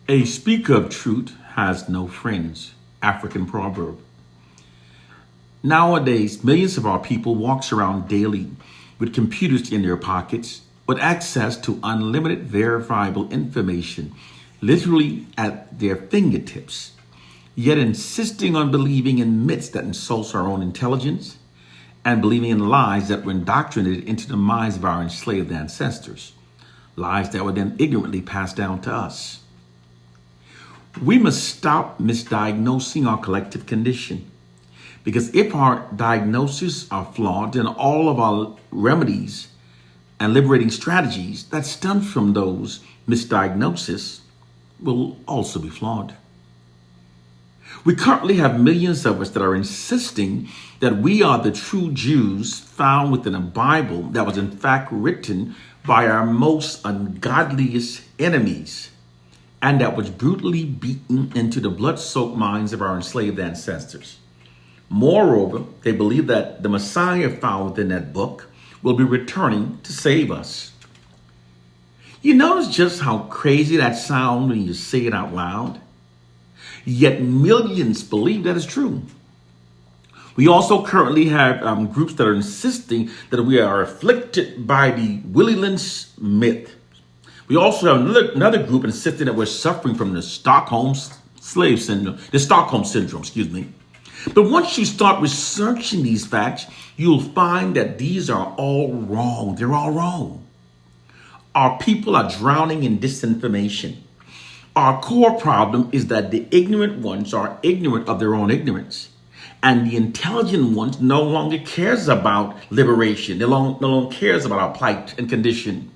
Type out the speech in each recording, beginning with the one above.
A speaker of truth has no friends. African proverb. Nowadays, millions of our people walks around daily with computers in their pockets with access to unlimited verifiable information literally at their fingertips, yet insisting on believing in myths that insults our own intelligence and believing in lies that were indoctrinated into the minds of our enslaved ancestors, lies that were then ignorantly passed down to us. We must stop misdiagnosing our collective condition. Because if our diagnoses are flawed, then all of our remedies and liberating strategies that stem from those misdiagnoses will also be flawed. We currently have millions of us that are insisting that we are the true Jews found within a Bible that was in fact written by our most ungodliest enemies, and that was brutally beaten into the blood-soaked minds of our enslaved ancestors. Moreover, they believe that the Messiah found within that book will be returning to save us. You notice just how crazy that sounds when you say it out loud? Yet millions believe that is true. We also currently have groups that are insisting that we are afflicted by the Willie Lynch myth. We also have another group insisting that we're suffering from the Stockholm syndrome. But once you start researching these facts, you'll find that these are all wrong. They're all wrong. Our people are drowning in disinformation. Our core problem is that the ignorant ones are ignorant of their own ignorance. And the intelligent ones no longer cares about liberation. They no longer cares about our plight and condition.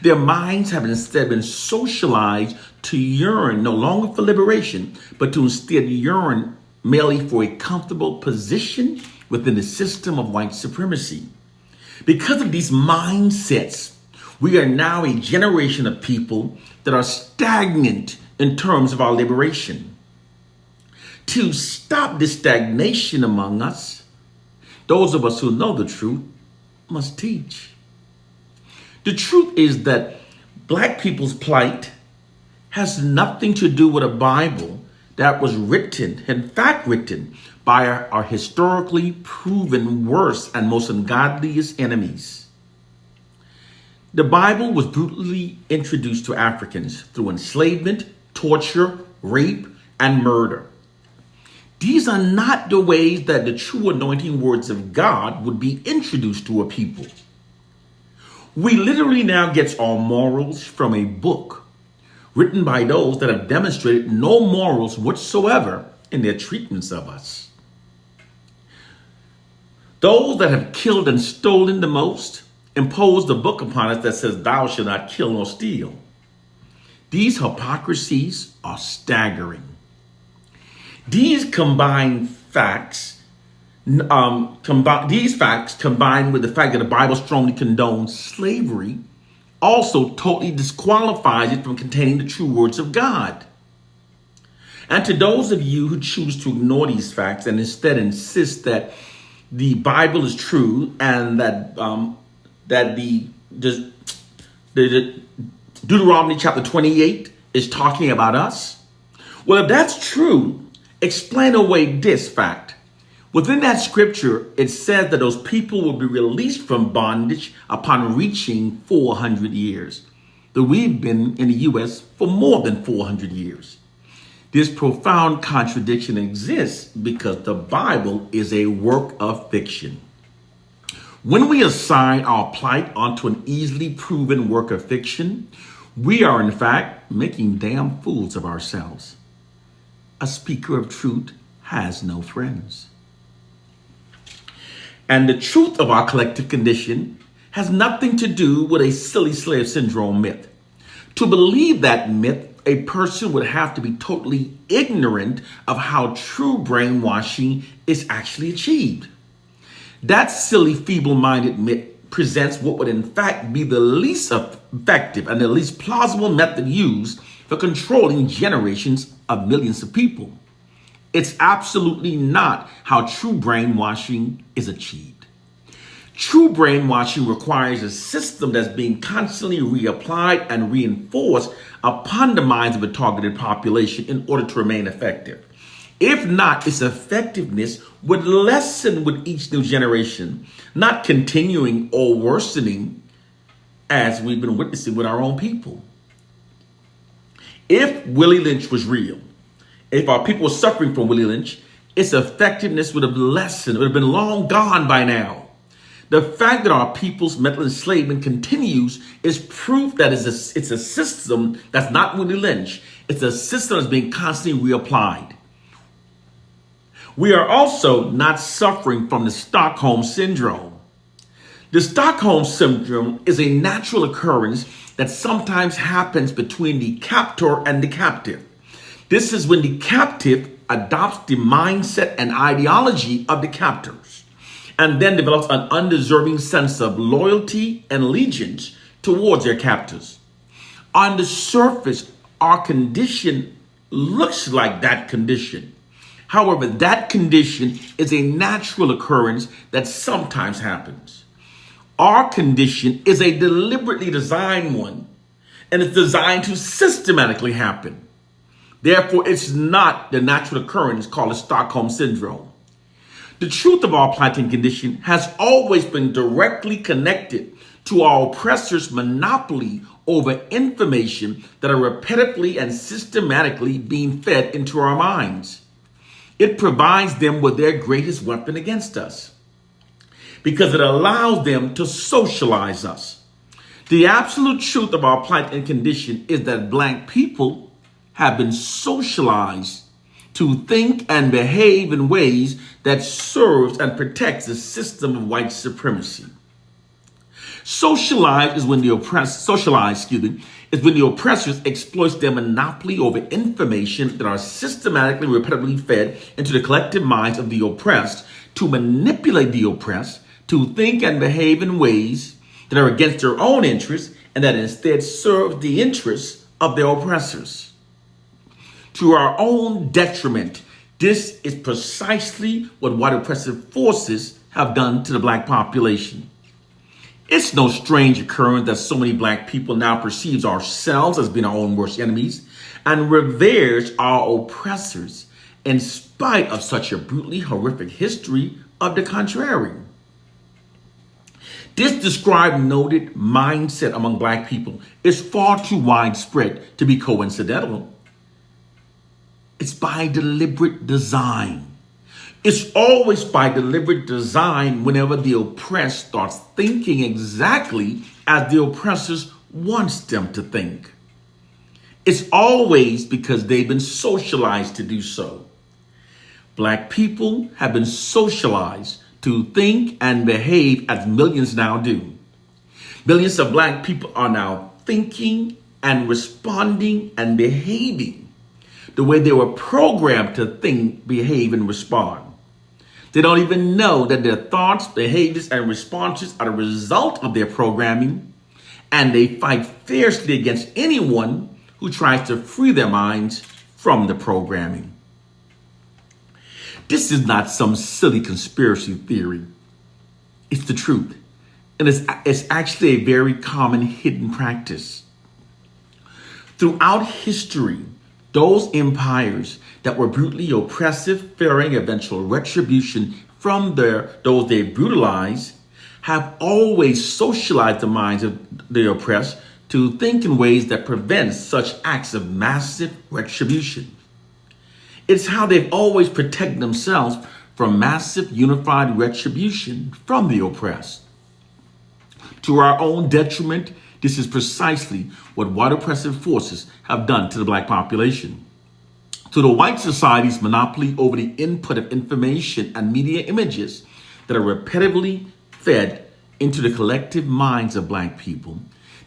Their minds have instead been socialized to yearn no longer for liberation, but to instead yearn merely for a comfortable position within the system of white supremacy. Because of these mindsets, we are now a generation of people that are stagnant in terms of our liberation. To stop this stagnation among us, those of us who know the truth must teach. The truth is that Black people's plight has nothing to do with a Bible that was written, in fact written, by our historically proven worst and most ungodliest enemies. The Bible was brutally introduced to Africans through enslavement, torture, rape, and murder. These are not the ways that the true anointing words of God would be introduced to a people. We literally now get our morals from a book written by those that have demonstrated no morals whatsoever in their treatments of us. Those that have killed and stolen the most imposed a book upon us that says, "Thou shalt not kill nor steal." These hypocrisies are staggering. These facts combined with the fact that the Bible strongly condones slavery also totally disqualifies it from containing the true words of God. And to those of you who choose to ignore these facts and instead insist that the Bible is true and that the Deuteronomy chapter 28 is talking about us, well, if that's true, explain away this fact. Within that scripture, it says that those people will be released from bondage upon reaching 400 years. That we've been in the U.S. for more than 400 years. This profound contradiction exists because the Bible is a work of fiction. When we assign our plight onto an easily proven work of fiction, we are in fact making damn fools of ourselves. A speaker of truth has no friends. And the truth of our collective condition has nothing to do with a silly slave syndrome myth. To believe that myth, a person would have to be totally ignorant of how true brainwashing is actually achieved. That silly, feeble-minded myth presents what would in fact be the least effective and the least plausible method used for controlling generations of millions of people. It's absolutely not how true brainwashing is achieved. True brainwashing requires a system that's being constantly reapplied and reinforced upon the minds of a targeted population in order to remain effective. If not, its effectiveness would lessen with each new generation, not continuing or worsening as we've been witnessing with our own people. If Willie Lynch was real, if our people were suffering from Willie Lynch, its effectiveness would have lessened, it would have been long gone by now. The fact that our people's mental enslavement continues is proof that it's a system that's not Willie Lynch. It's a system that's being constantly reapplied. We are also not suffering from the Stockholm syndrome. The Stockholm syndrome is a natural occurrence that sometimes happens between the captor and the captive. This is when the captive adopts the mindset and ideology of the captors, and then develops an undeserving sense of loyalty and allegiance towards their captors. On the surface, our condition looks like that condition. However, that condition is a natural occurrence that sometimes happens. Our condition is a deliberately designed one, and it's designed to systematically happen. Therefore, it's not the natural occurrence called the Stockholm syndrome. The truth of our plight and condition has always been directly connected to our oppressors' monopoly over information that are repetitively and systematically being fed into our minds. It provides them with their greatest weapon against us because it allows them to socialize us. The absolute truth of our plight and condition is that Black people have been socialized to think and behave in ways that serves and protects the system of white supremacy. Socialized is when the oppressors exploit their monopoly over information that are systematically, repetitively fed into the collective minds of the oppressed to manipulate the oppressed to think and behave in ways that are against their own interests and that instead serve the interests of their oppressors. To our own detriment, this is precisely what white oppressive forces have done to the Black population. It's no strange occurrence that so many Black people now perceive ourselves as being our own worst enemies and reveres our oppressors in spite of such a brutally horrific history of the contrary. This described noted mindset among Black people is far too widespread to be coincidental. It's by deliberate design. It's always by deliberate design whenever the oppressed starts thinking exactly as the oppressors wants them to think. It's always because they've been socialized to do so. Black people have been socialized to think and behave as millions now do. Millions of Black people are now thinking and responding and behaving the way they were programmed to think, behave, and respond. They don't even know that their thoughts, behaviors, and responses are the result of their programming, and they fight fiercely against anyone who tries to free their minds from the programming. This is not some silly conspiracy theory. It's the truth, and it's actually a very common hidden practice. Throughout history, those empires that were brutally oppressive, fearing eventual retribution from those they brutalized, have always socialized the minds of the oppressed to think in ways that prevent such acts of massive retribution. It's how they've always protected themselves from massive unified retribution from the oppressed. To our own detriment, this is precisely what white oppressive forces have done to the Black population. To the white society's monopoly over the input of information and media images that are repetitively fed into the collective minds of Black people,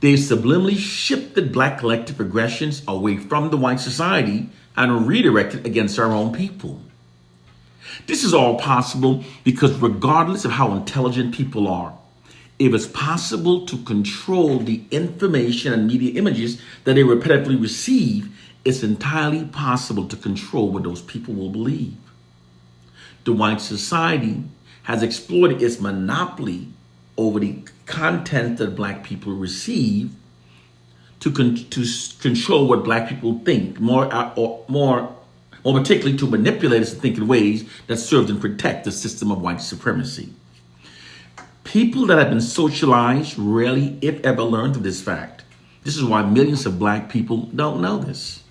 they've subliminally shifted Black collective aggressions away from the white society and redirected against our own people. This is all possible because regardless of how intelligent people are, if it's possible to control the information and media images that they repetitively receive, it's entirely possible to control what those people will believe. The white society has exploited its monopoly over the content that black people receive to control what black people think, more particularly to manipulate us to think in ways that serve and protect the system of white supremacy. People that have been socialized rarely, if ever, learn of this fact. This is why millions of black people don't know this.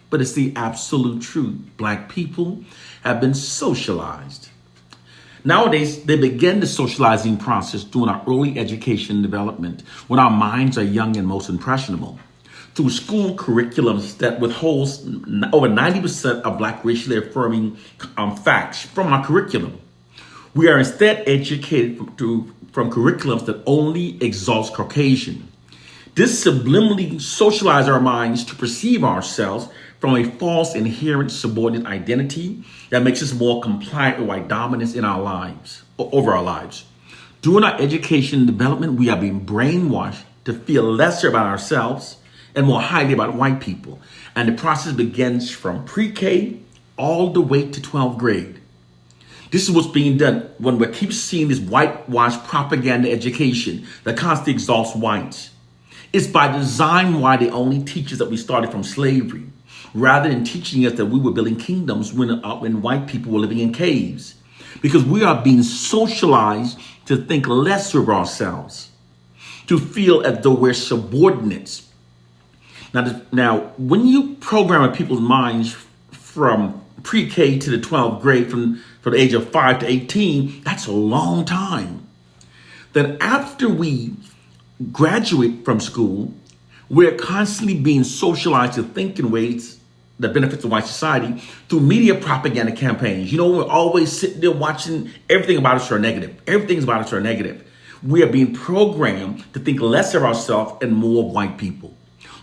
But it's the absolute truth. Black people have been socialized. Nowadays, they begin the socializing process during our early education and development, when our minds are young and most impressionable. Through school curriculums that withholds over 90% of black racially affirming facts from our curriculum. We are instead educated from curriculums that only exalts Caucasian. This subliminally socializes our minds to perceive ourselves from a false inherent subordinate identity that makes us more compliant with white dominance in our lives, over our lives. During our education and development, we are being brainwashed to feel lesser about ourselves and more highly about white people. And the process begins from pre-K all the way to 12th grade. This is what's being done when we keep seeing this whitewashed propaganda education that constantly exalts whites. It's by design why they only teach us that we started from slavery, rather than teaching us that we were building kingdoms when white people were living in caves. Because we are being socialized to think lesser of ourselves, to feel as though we're subordinates. Now, when you program people's minds from pre-K to the 12th grade, from the age of 5 to 18, that's a long time. Then after we graduate from school, we're constantly being socialized to think in ways that benefits the white society through media propaganda campaigns. You know, we're always sitting there watching everything about us are negative. Everything's about us are negative. We are being programmed to think less of ourselves and more of white people.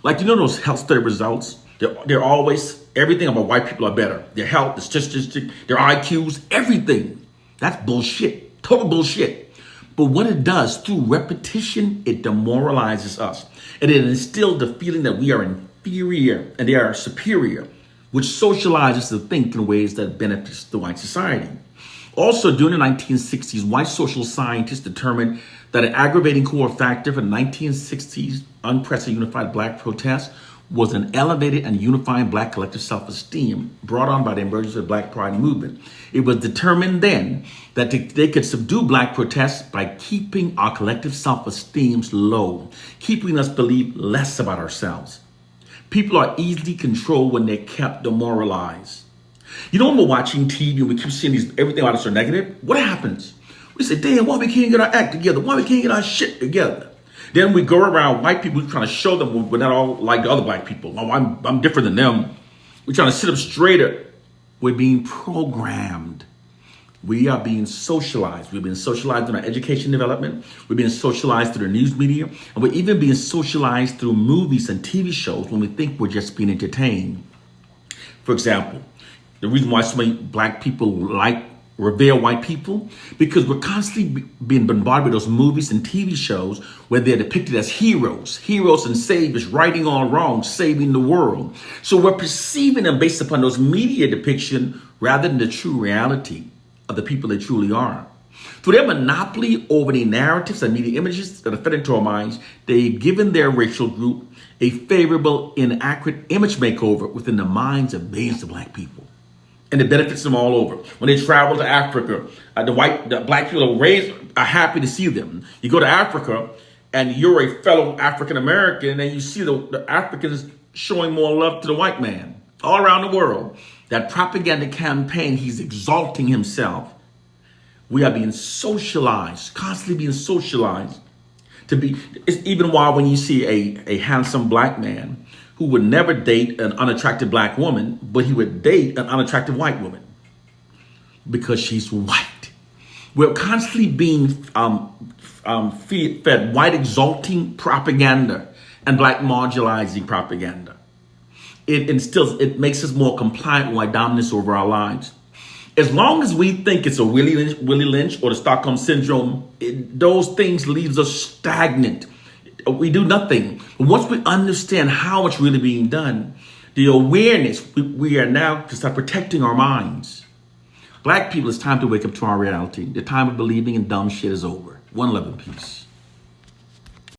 Like, you know, those health study results, they're always, everything about white people are better. Their health, their statistics, their IQs, everything. That's bullshit, total bullshit. But what it does, through repetition, it demoralizes us. And it instills the feeling that we are inferior and they are superior, which socializes to think in ways that benefits the white society. Also, during the 1960s, white social scientists determined that an aggravating core factor for the 1960s unprecedented unified black protest was an elevated and unifying black collective self-esteem brought on by the emergence of the Black Pride movement. It was determined then that they could subdue black protests by keeping our collective self-esteem low, keeping us believe less about ourselves. People are easily controlled when they're kept demoralized. You know, when we're watching TV and we keep seeing everything about us are negative, what happens? We say, damn, why we can't get our act together? Why we can't get our shit together? Then we go around white people trying to show them we're not all like the other black people. Oh, I'm different than them. We're trying to sit up straighter. We're being programmed. We are being socialized. We've been socialized in our education development. We're being socialized through the news media. And we're even being socialized through movies and TV shows when we think we're just being entertained. For example, the reason why so many black people revere white people, because we're constantly being bombarded with those movies and TV shows where they're depicted as heroes and saviors, righting all wrongs, saving the world. So we're perceiving them based upon those media depiction rather than the true reality of the people they truly are. Through their monopoly over the narratives and media images that are fed into our minds, they've given their racial group a favorable, inaccurate image makeover within the minds of millions of black people. And it benefits them all over. When they travel to Africa, the black people are happy to see them. You go to Africa and you're a fellow African American and you see the Africans showing more love to the white man all around the world. That propaganda campaign, he's exalting himself. We are being socialized, constantly being socialized to be, it's even while when you see a handsome black man who would never date an unattractive black woman, but he would date an unattractive white woman because she's white. We're constantly being fed white exalting propaganda and black marginalizing propaganda. It makes us more compliant with white dominance over our lives. As long as we think it's a Willie Lynch or the Stockholm syndrome, those things leaves us stagnant. We do nothing. But once we understand how it's really being done, the awareness, we are now to start protecting our minds. Black people, it's time to wake up to our reality. The time of believing in dumb shit is over. One love and peace.